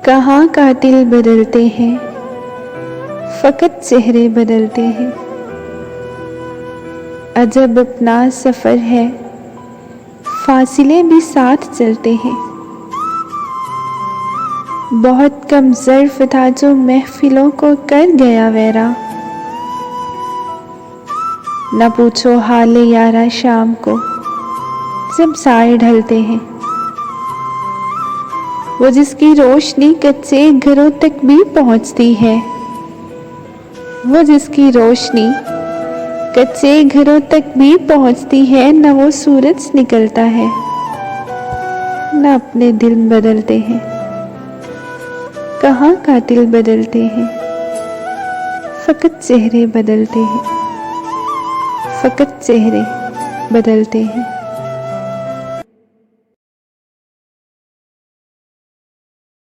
कहाँ कातिल बदलते हैं, फकत चेहरे बदलते हैं। अजब अपना सफ़र है, फासिले भी साथ चलते हैं। बहुत कम ज़र्फ़ था जो महफ़िलों को कर गया वैरा। न पूछो हाल यारा शाम को जब साए ढलते हैं। वो जिसकी रोशनी कच्चे घरों तक भी पहुंचती है, वो जिसकी रोशनी कच्चे घरों तक भी पहुंचती है, न वो सूरज निकलता है न अपने दिल बदलते हैं। कहाँ कातिल बदलते हैं, फकत चेहरे बदलते हैं, फकत चेहरे बदलते हैं।